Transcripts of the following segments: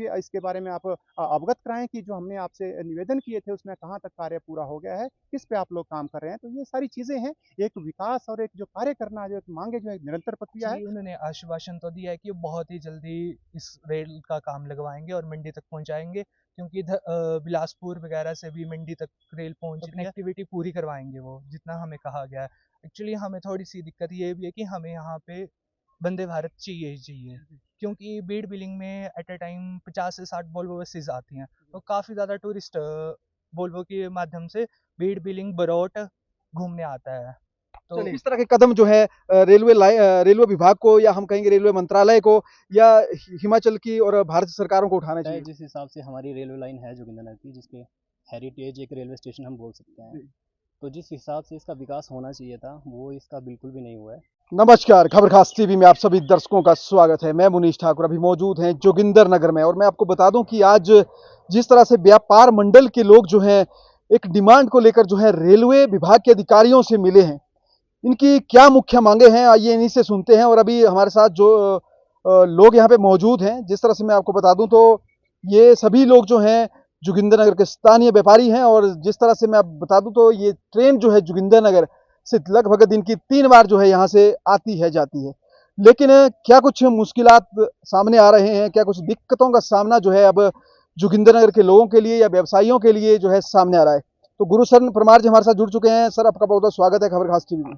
इसके बारे में आप अवगत कराएँ कि जो हमने आपसे निवेदन किए थे उसमें कहाँ तक कार्य पूरा हो गया है, किस पे आप लोग काम कर रहे हैं? तो ये सारी चीज़ें हैं, एक विकास और एक जो कार्य करना जो एक माँगे जो एक निरंतर प्रक्रिया है। जी, उन्होंने आश्वासन तो दिया है कि वो बहुत ही जल्दी इस रेल का काम लगवाएँगे और मंडी तक पहुँचाएँगे, क्योंकि इधर बिलासपुर वगैरह से भी मंडी तक रेल पहुँच रही है। कनेक्टिविटी पूरी करवाएँगे वो, जितना हमें कहा गया है। एक्चुअली हमें थोड़ी-सी दिक्कत ये भी है कि हमें यहाँ पे वंदे भारत चाहिए ही चाहिए, क्योंकि बीड़ बिलिंग में एट अ टाइम 50 से 60 वोल्वो बसेज़ आती हैं, तो काफ़ी ज़्यादा टूरिस्ट वोल्वो के माध्यम से बीड़ बिलिंग, बरौट घूमने आता है। तो चलिए, इस तरह के कदम जो है रेलवे विभाग को या हम कहेंगे रेलवे मंत्रालय को या हिमाचल की और भारत सरकारों को उठाना है चाहिए। जिस हिसाब से हमारी रेलवे लाइन है जोगिंद्रनगर की, जिसके हेरिटेज एक रेलवे स्टेशन हम बोल सकते हैं, तो जिस हिसाब से इसका विकास होना चाहिए था वो इसका बिल्कुल भी नहीं हुआ है। नमस्कार, खबर खास टीवी में आप सभी दर्शकों का स्वागत है। मैं मुनीश ठाकुर अभी मौजूद हैं जोगिंदरनगर में और मैं आपको बता दूं कि आज जिस तरह से व्यापार मंडल के लोग जो हैं एक डिमांड को लेकर जो है रेलवे विभाग के अधिकारियों से मिले हैं। इनकी क्या मुख्य मांगे हैं आइए इन्हीं से सुनते हैं। और अभी हमारे साथ जो लोग यहाँ पे मौजूद हैं, जिस तरह से मैं आपको बता दूं तो ये सभी लोग जो हैं जोगिंदरनगर के स्थानीय व्यापारी हैं। और जिस तरह से मैं आप बता दूं तो ये ट्रेन जो है जोगिंदरनगर से लगभग दिन की 3 बार जो है यहाँ से आती है जाती है। लेकिन क्या कुछ मुश्किलात सामने आ रहे हैं, क्या कुछ दिक्कतों का सामना जो है अब जोगिंदरनगर के लोगों के लिए या व्यवसायियों के लिए जो है सामने आ रहा है। तो गुरु सर परमार जी हमारे साथ जुड़ चुके हैं। सर, आपका बहुत बहुत स्वागत है खबर खास टीवी में।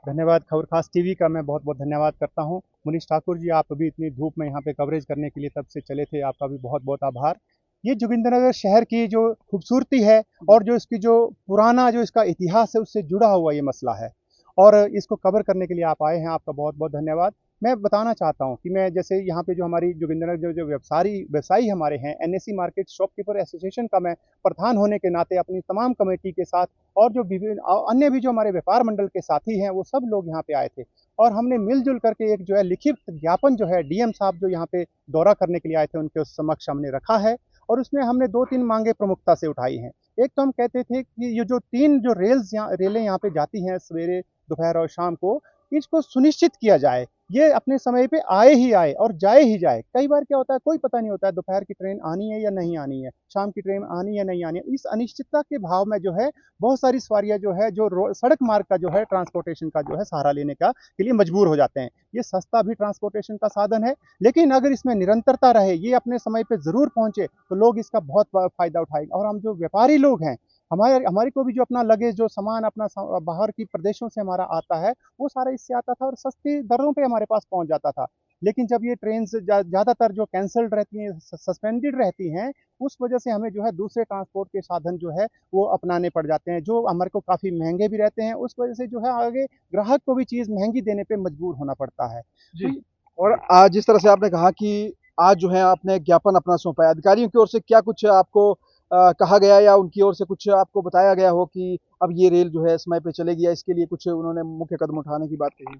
धन्यवाद, खबर खास टीवी का मैं बहुत-बहुत धन्यवाद करता हूँ। मुनीश ठाकुर जी, आप अभी इतनी धूप में यहाँ पे कवरेज करने के लिए तब से चले थे, आपका भी बहुत-बहुत आभार। ये जोगिंद्रनगर शहर की जो खूबसूरती है और जो इसकी जो पुराना जो इसका इतिहास है, उससे जुड़ा हुआ ये मसला है और इसको कवर करने के लिए आप आए हैं, आपका बहुत-बहुत धन्यवाद। मैं बताना चाहता हूँ कि मैं जैसे यहाँ पे जो हमारी जोगिंद्रनगर जो जो व्यवसायी हमारे हैं, एनएसी मार्केट शॉपकीपर एसोसिएशन का मैं प्रधान होने के नाते अपनी तमाम कमेटी के साथ और जो विभिन्न अन्य भी जो हमारे व्यापार मंडल के साथी हैं वो सब लोग यहाँ पे आए थे और हमने मिलजुल करके एक जो है लिखित ज्ञापन जो है डीएम साहब जो यहाँ पे दौरा करने के लिए आए थे उनके समक्ष हमने रखा है और उसमें हमने 2-3 मांगे प्रमुखता से उठाई हैं। एक तो हम कहते थे कि ये जो 3 जो रेलें यहाँ पे जाती हैं सवेरे, दोपहर और शाम को, इसको सुनिश्चित किया जाए ये अपने समय पे आए ही आए और जाए ही जाए। कई बार क्या होता है कोई पता नहीं होता है दोपहर की ट्रेन आनी है या नहीं आनी है, शाम की ट्रेन आनी है या नहीं आनी है। इस अनिश्चितता के भाव में जो है बहुत सारी सवारियां जो है जो सड़क मार्ग का जो है ट्रांसपोर्टेशन का जो है सहारा लेने का के लिए मजबूर हो जाते हैं। ये सस्ता भी ट्रांसपोर्टेशन का साधन है, लेकिन अगर इसमें निरंतरता रहे, ये अपने समय पे जरूर पहुंचे तो लोग इसका बहुत फायदा उठाएंगे। और हम जो व्यापारी लोग हैं, हमारे हमारे को भी जो अपना लगेज जो सामान अपना बाहर की प्रदेशों से हमारा आता है वो सारा इससे आता था और सस्ती दरों पे हमारे पास पहुंच जाता था। लेकिन जब ये ट्रेन ज़्यादातर जो कैंसल्ड रहती हैं, सस्पेंडेड रहती हैं, उस वजह से हमें जो है दूसरे ट्रांसपोर्ट के साधन जो है वो अपनाने पड़ जाते हैं, जो हमारे को काफ़ी महंगे भी रहते हैं। उस वजह से जो है आगे ग्राहक को भी चीज़ महंगी देने पे मजबूर होना पड़ता है। जी। और आज जिस तरह से आपने कहा कि आज जो है आपने ज्ञापन अपना सौंपा है, अधिकारियों की ओर से क्या कुछ आपको कहा गया या उनकी ओर से कुछ आपको बताया गया हो कि अब ये रेल जो है समय पे चलेगी या इसके लिए कुछ उन्होंने मुख्य कदम उठाने की बात कही?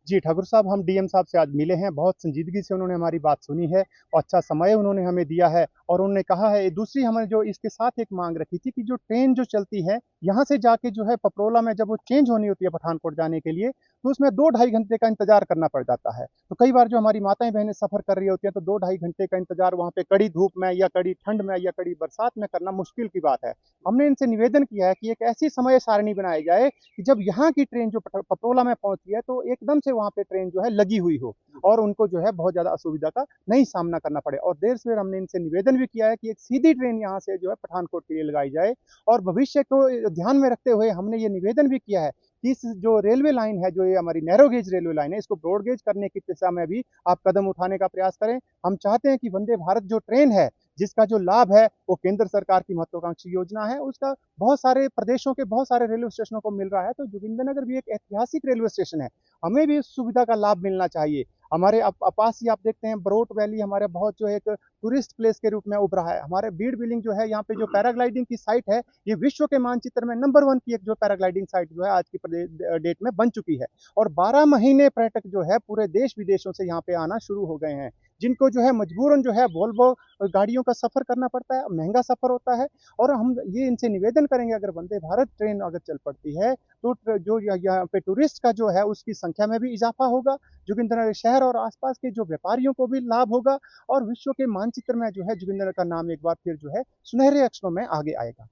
जी, ठाकुर साहब, हम डीएम साहब से आज मिले हैं, बहुत संजीदगी से उन्होंने हमारी बात सुनी है और अच्छा समय उन्होंने हमें दिया है और उन्होंने कहा है दूसरी हमने जो इसके साथ एक माँग रखी थी कि जो ट्रेन जो चलती है, यहाँ से जाके जो है पपरोला में जब वो चेंज होनी होती है पठानकोट जाने के लिए, तो उसमें 2 ढाई घंटे का इंतज़ार करना पड़ जाता है। तो कई बार जो हमारी माताएँ-बहनें सफ़र कर रही होती हैं, तो 2 ढाई घंटे का इंतज़ार वहाँ पे कड़ी धूप में या कड़ी ठंड में या कड़ी बरसात में करना मुश्किल की बात है। हमने इनसे निवेदन किया है कि एक ऐसी समय सारिणी बनाई जाए कि जब यहाँ की ट्रेन जो पपरोला में पहुंचती है तो एकदम से वहाँ पे ट्रेन जो है लगी हुई हो और उनको जो है बहुत ज़्यादा असुविधा का नहीं सामना करना पड़े। और देर सवेर हमने इनसे निवेदन भी किया है कि एक सीधी ट्रेन यहाँ से जो है पठानकोट के लिए लगाई जाए और भविष्य को ध्यान में रखते हुए हमने ये निवेदन भी किया है कि इस जो रेलवे लाइन है, जो ये हमारी नैरो गेज रेलवे लाइन है, इसको ब्रॉड गेज करने की दिशा में भी आप कदम उठाने का प्रयास करें। हम चाहते हैं कि वंदे भारत जो ट्रेन है, जिसका जो लाभ है वो केंद्र सरकार की महत्वाकांक्षी योजना है, उसका बहुत सारे प्रदेशों के बहुत सारे रेलवे स्टेशनों को मिल रहा है। तो जोगिंदरनगर भी एक ऐतिहासिक रेलवे स्टेशन है, हमें भी इस सुविधा का लाभ मिलना चाहिए। हमारे पास ही आप देखते हैं बरोट वैली हमारे बहुत जो एक टूरिस्ट प्लेस के रूप में उभरा है। हमारे बीड़ बिलिंग जो है यहाँ पे जो पैराग्लाइडिंग की साइट है, ये विश्व के मानचित्र में नंबर 1 की एक जो पैराग्लाइडिंग साइट जो है आज की डेट में बन चुकी है और 12 महीने पर्यटक जो है पूरे देश विदेशों से यहाँ पे आना शुरू हो गए हैं, जिनको जो है मजबूरन जो है वोल्वो गाड़ियों का सफ़र करना पड़ता है, महंगा सफ़र होता है। और हम ये इनसे निवेदन करेंगे, अगर वंदे भारत ट्रेन अगर चल पड़ती है तो जो यहाँ पे टूरिस्ट का जो है उसकी संख्या में भी इजाफा होगा, जोगिंद्रनगर शहर और आसपास के जो व्यापारियों को भी लाभ होगा, और विश्व के मानचित्र में जो है जोगिंद्रनगर का नाम एक बार फिर जो है सुनहरे अक्षरों में आगे आएगा।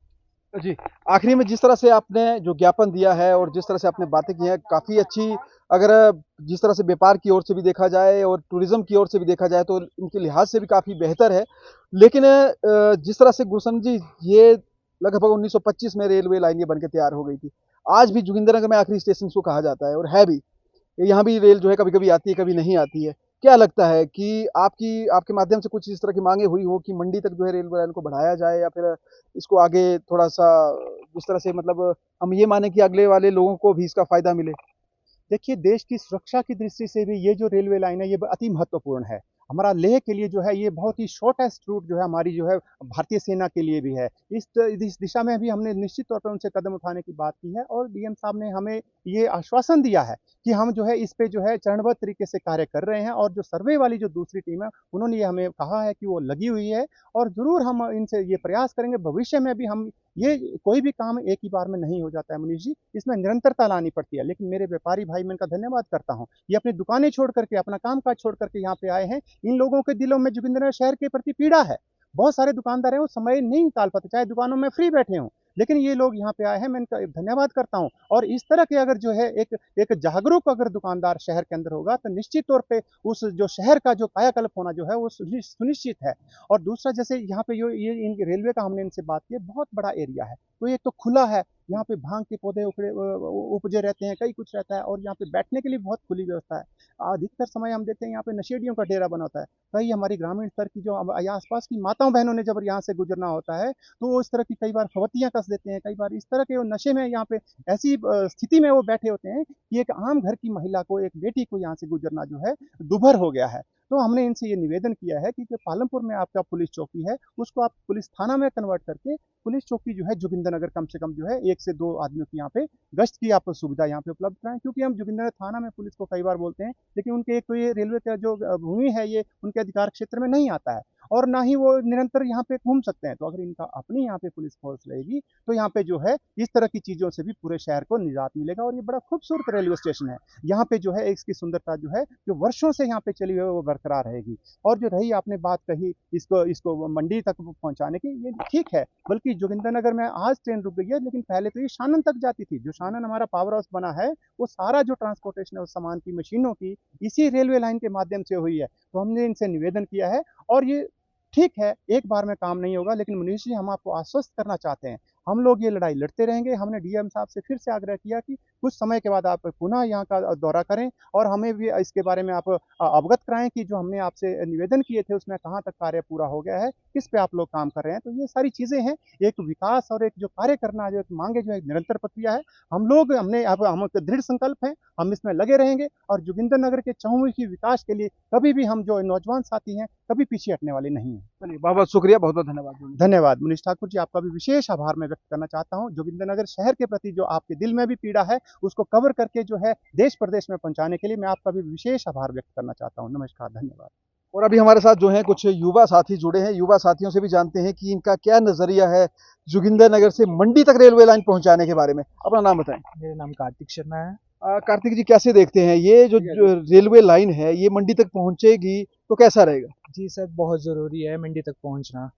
जी, आखिरी में जिस तरह से आपने जो ज्ञापन दिया है और जिस तरह से आपने बातें की हैं, काफ़ी अच्छी, अगर जिस तरह से व्यापार की ओर से भी देखा जाए और टूरिज़्म की ओर से भी देखा जाए तो इनके लिहाज से भी काफ़ी बेहतर है। लेकिन जिस तरह से गुरसन जी, ये लगभग 1925 में रेलवे लाइन ये बन के तैयार हो गई थी। आज भी जोगिंद्रनगर में आखिरी स्टेशन इसको कहा जाता है और है भी। यहाँ भी रेल जो है कभी-कभी आती है, कभी नहीं आती है। क्या लगता है कि आपके माध्यम से कुछ इस तरह की माँगें हुई हो कि मंडी तक जो है रेलवे लाइन को बढ़ाया जाए, या फिर इसको आगे थोड़ा-सा जिस तरह से, मतलब हम ये माने कि अगले वाले लोगों को भी इसका फ़ायदा मिले? देखिए, देश की सुरक्षा की दृष्टि से भी ये जो रेलवे लाइन है ये अति महत्वपूर्ण है। हमारा लेह के लिए जो है ये बहुत ही शॉर्टेस्ट रूट जो है हमारी जो है भारतीय सेना के लिए भी है। इस दिशा में भी हमने निश्चित तौर पर उनसे कदम उठाने की बात की है, और डीएम साहब ने हमें ये आश्वासन दिया है कि हम जो है इस पे जो है चरणबद्ध तरीके से कार्य कर रहे हैं, और जो सर्वे वाली जो दूसरी टीम है उन्होंने ये हमें कहा है कि वो लगी हुई है, और ज़रूर हम इनसे ये प्रयास करेंगे भविष्य में भी। हम ये कोई भी काम एक ही बार में नहीं हो जाता है मनीष जी, इसमें निरंतरता लानी पड़ती है। लेकिन मेरे व्यापारी भाई, मैं इनका धन्यवाद करता हूँ, ये अपनी दुकानें छोड़ करके, अपना काम-काज छोड़ करके यहाँ पे आए हैं। इन लोगों के दिलों में जोगिंद्रनगर शहर के प्रति पीड़ा है। बहुत सारे दुकानदार हैं, वो समय नहीं निकाल पाते, चाहे दुकानों में फ्री बैठे हों, लेकिन ये लोग यहाँ पे आए हैं, मैं इनका धन्यवाद करता हूँ। और इस तरह के अगर जो है एक एक जागरूक अगर दुकानदार शहर के अंदर होगा, तो निश्चित तौर पे उस जो शहर का जो कायाकल्प होना जो है वो सुनिश्चित है। और दूसरा, जैसे यहाँ पे ये इन रेलवे का हमने इनसे बात की है, बहुत बड़ा एरिया है, तो ये तो खुला है, यहाँ पे भांग के पौधे उपजे रहते हैं, कई कुछ रहता है, और यहाँ पे बैठने के लिए बहुत खुली व्यवस्था है। अधिकतर समय हम देखते हैं यहाँ पे नशेड़ियों का डेरा बना होता है। कई हमारी ग्रामीण स्तर की जो आसपास की माताओं बहनों ने जब यहाँ से गुजरना होता है, तो वो इस तरह की कई बार फवतियाँ कस देते हैं, कई बार इस तरह के वो नशे में यहाँ पे ऐसी स्थिति में वो बैठे होते हैं कि एक आम घर की महिला को, एक बेटी को यहाँ से गुजरना जो है दुभर हो गया है। तो हमने इनसे ये निवेदन किया है कि जो पालमपुर में आपका पुलिस चौकी है, उसको आप पुलिस थाना में कन्वर्ट करके पुलिस चौकी जो है जोगिंद्रनगर कम से कम जो है 1 से 2 आदमियों की यहाँ पे गश्त की आप सुविधा यहाँ पे उपलब्ध कराएँ। क्योंकि हम जोगिंद्रनगर थाना में पुलिस को कई बार बोलते हैं, लेकिन उनके एक तो ये रेलवे का जो भूमि है ये उनके अधिकार क्षेत्र में नहीं आता है, और ना ही वो निरंतर यहाँ पे घूम सकते हैं। तो अगर इनका अपनी यहाँ पे पुलिस फोर्स रहेगी, तो यहाँ पे जो है इस तरह की चीज़ों से भी पूरे शहर को निजात मिलेगा, और ये बड़ा खूबसूरत रेलवे स्टेशन है। यहाँ पे जो है इसकी सुंदरता जो है, जो वर्षों से यहाँ पे चली हुई है, वो बरकरार रहेगी। और जो रही आपने बात कही इसको मंडी तक पहुँचाने की, ये ठीक है, बल्कि जोगिंद्रनगर में आज ट्रेन रुक गई है, लेकिन पहले तो ये शानन तक जाती थी। जो शानन हमारा पावर हाउस बना है, वो सारा जो ट्रांसपोर्टेशन है उस सामान की, मशीनों की, इसी रेलवे लाइन के माध्यम से हुई है। तो हमने इनसे निवेदन किया है, और ये ठीक है, एक बार में काम नहीं होगा, लेकिन मनीष जी, हम आपको आश्वस्त करना चाहते हैं, हम लोग ये लड़ाई लड़ते रहेंगे। हमने डीएम साहब से फिर से आग्रह किया कि कुछ समय के बाद आप पुनः यहाँ का दौरा करें, और हमें भी इसके बारे में आप अवगत कराएँ कि जो हमने आपसे निवेदन किए थे उसमें कहाँ तक कार्य पूरा हो गया है, किस पे आप लोग काम कर रहे हैं। तो ये सारी चीज़ें हैं, एक विकास और एक जो कार्य करना, जो एक माँगे, जो एक निरंतर प्रक्रिया है। हम दृढ़ संकल्प हैं, हम इसमें लगे रहेंगे, और जोगिंद्रनगर के चहुमुखी विकास के लिए कभी भी हम जो नौजवान साथी हैं, कभी पीछे हटने वाले नहीं हैं। चलिए, बहुत-बहुत शुक्रिया, बहुत-बहुत धन्यवाद। धन्यवाद मनीष ठाकुर जी, आपका भी विशेष आभार मैं व्यक्त करना चाहता हूँ। जोगिंद्रनगर शहर के प्रति जो आपके दिल में भी पीड़ा है, उसको कवर करके जो है देश प्रदेश में पहुँचाने के लिए मैं आपका भी विशेष आभार व्यक्त करना चाहता हूँ। नमस्कार, धन्यवाद। और अभी हमारे साथ जो हैं कुछ युवा साथी जुड़े हैं, युवा साथियों से भी जानते हैं कि इनका क्या नज़रिया है जोगिंद्रनगर से मंडी तक रेलवे लाइन पहुँचाने के बारे में। अपना नाम बताएँ। मेरा नाम कार्तिक शर्मा है। कार्तिक जी, कैसे देखते हैं ये जो रेलवे लाइन है, ये मंडी तक पहुँचेगी तो कैसा रहेगा? जी सर, बहुत ज़रूरी है मंडी तक पहुँचना,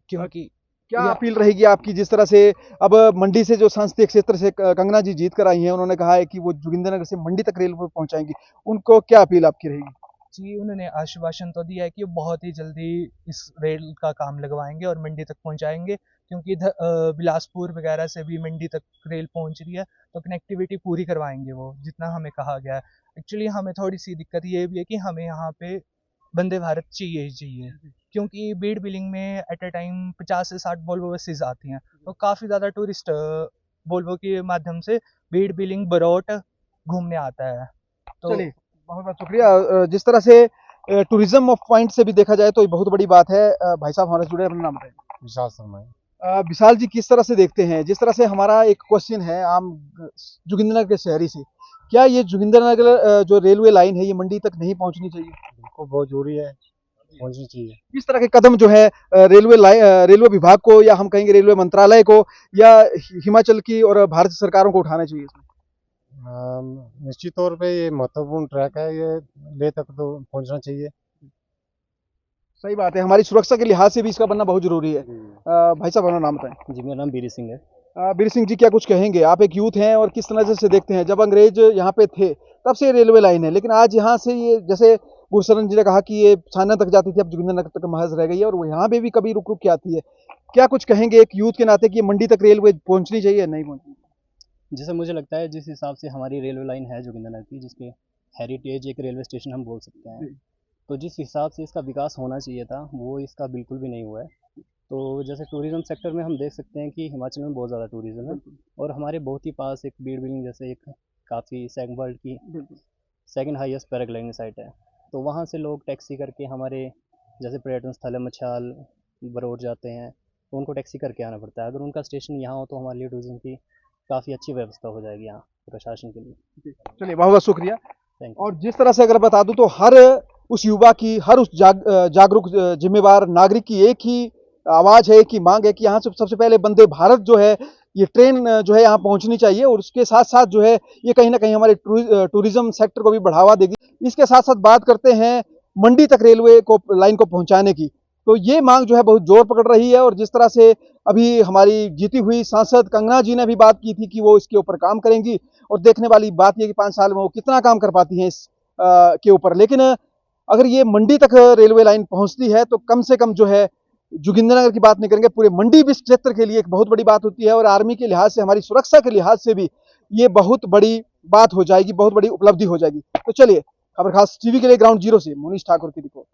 क्योंकि क्या अपील रहेगी आपकी, जिस तरह से अब मंडी से जो संसदीय क्षेत्र से कंगना जी जीत कर आई हैं, उन्होंने कहा है कि वो जोगिंद्रनगर से मंडी तक रेलवे पहुँचाएंगी, उनको क्या अपील आपकी रहेगी? जी, उन्होंने आश्वासन तो दिया है कि वो बहुत ही जल्दी इस रेल का काम लगवाएंगे और मंडी तक पहुंचाएंगे, क्योंकि इधर बिलासपुर वगैरह से भी मंडी तक रेल पहुंच रही है, तो कनेक्टिविटी पूरी करवाएंगे वो, जितना हमें कहा गया है। एक्चुअली हमें थोड़ी सी दिक्कत ये भी है कि हमें यहाँ पे वंदे भारत चाहिए ही चाहिए, क्योंकि बीड़ बिलिंग में एट अ टाइम 50 से 60 वोल्वो बसेज आती हैं, तो काफ़ी ज़्यादा टूरिस्ट वोल्वो के माध्यम से बीड़ बिलिंग बरौट घूमने आता है। तो चलिए, बहुत बहुत शुक्रिया। जिस तरह से टूरिज्म ऑफ पॉइंट से भी देखा जाए तो ये बहुत बड़ी बात है। भाई साहब हमारे जुड़े, अपना नाम बताएं। विशाल शर्मा है। विशाल जी, किस तरह से देखते हैं, जिस तरह से हमारा एक क्वेश्चन है आम जोगिंद्रनगर के शहरी से, क्या ये जोगिंद्रनगर जो रेलवे लाइन है ये मंडी तक नहीं पहुंचनी चाहिए? बिल्कुल बहुत जरूरी है। पहुंचनी चाहिए। किस तरह के कदम जो है रेलवे विभाग को या हम कहेंगे रेलवे मंत्रालय को या हिमाचल की और भारत सरकारों को उठाना चाहिए इसमें? निश्चित तौर पे ये महत्वपूर्ण ट्रैक है, ये लेह तक तो पहुंचना चाहिए। सही बात है, हमारी सुरक्षा के लिहाज से भी इसका बनना बहुत जरूरी है। भाई साहब अपना नाम बताएं। जी, मेरा नाम बीरी सिंह है। बीर सिंह जी, क्या कुछ कहेंगे? आप एक यूथ हैं और किस नज़र से देखते हैं, जब अंग्रेज यहाँ पे थे तब से रेलवे लाइन है, लेकिन आज यहाँ से ये जैसे गुरशरण जी ने कहा कि ये छाना तक जाती थी, अब जोगिंद्रनगर तक महज रह गई है और वो यहाँ पे भी कभी रुक रुक के आती है। क्या कुछ कहेंगे एक यूथ के नाते कि ये मंडी तक रेलवे पहुंचनी चाहिए या नहीं पहुंचनी? जैसे मुझे लगता है जिस हिसाब से हमारी रेलवे लाइन है जोगिंद्रनगर की, जिसके हेरिटेज एक रेलवे स्टेशन हम बोल सकते हैं, तो जिस हिसाब से इसका विकास होना चाहिए था वो इसका बिल्कुल भी नहीं हुआ है। तो जैसे टूरिज़्म सेक्टर में हम देख सकते हैं कि हिमाचल में बहुत ज़्यादा टूरिज़्म है और हमारे बहुत ही पास एक बीड़ बिलिंग जैसे एक काफ़ी वर्ल्ड की सेकंड हाईएस्ट पैराग्लाइडिंग साइट है। तो वहाँ से लोग टैक्सी करके हमारे जैसे पर्यटन स्थल है मच्छाल, बरोड जाते हैं, तो उनको टैक्सी करके आना पड़ता है। अगर उनका स्टेशन यहाँ हो तो हमारे लिए टूरिज़्म की काफ़ी अच्छी व्यवस्था हो जाएगी यहाँ प्रशासन के लिए। चलिए, बहुत बहुत शुक्रिया। Thank you. और जिस तरह से अगर बता दूं तो हर उस युवा की, हर उस जागरूक जिम्मेवार नागरिक की एक ही आवाज है, एक ही मांग है कि यहाँ से सबसे पहले वंदे भारत जो है, ये ट्रेन जो है यहाँ पहुंचनी चाहिए और उसके साथ साथ जो है ये कहीं ना कहीं हमारे टूरिज्म सेक्टर को भी बढ़ावा देगी। इसके साथ साथ बात करते हैं मंडी तक रेलवे को लाइन को पहुंचाने की, तो ये मांग जो है बहुत जोर पकड़ रही है और जिस तरह से अभी हमारी जीती हुई सांसद कंगना जी ने भी बात की थी कि वो इसके ऊपर काम करेंगी और देखने वाली बात यह कि 5 साल में वो कितना काम कर पाती हैं इस के ऊपर। लेकिन अगर ये मंडी तक रेलवे लाइन पहुंचती है तो कम से कम जो है जोगिंद्रनगर की बात नहीं करेंगे, पूरे मंडी क्षेत्र के लिए एक बहुत बड़ी बात होती है और आर्मी के लिहाज से, हमारी सुरक्षा के लिहाज से भी ये बहुत बड़ी बात हो जाएगी, बहुत बड़ी उपलब्धि हो जाएगी। तो चलिए, खबर खास टीवी के लिए ग्राउंड जीरो से मुनीश ठाकुर की रिपोर्ट।